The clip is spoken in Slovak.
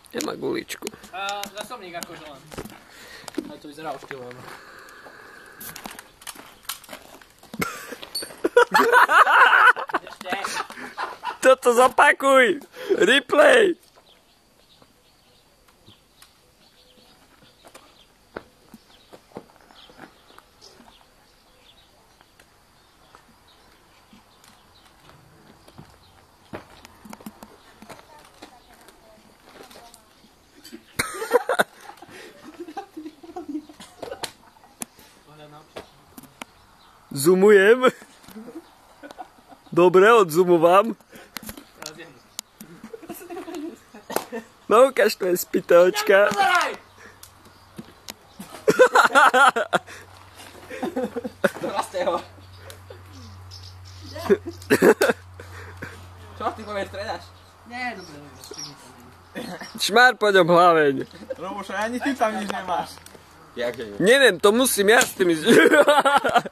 Nemá guličku. Zasomník akože len. Ale to vyzerá ošťováno. Ešte. Toto zopakuj! Replay! Zoomujem. Dobre, odzoomovám. No ukáž tvoje spýtaočka. Dorastie ho. Čo ty povieš, stredaš? Nie, dobre. Šmár po ňom hlaveň. Roboš, ani ty tam nič nemáš. Neviem, to musím ja s tým ísť.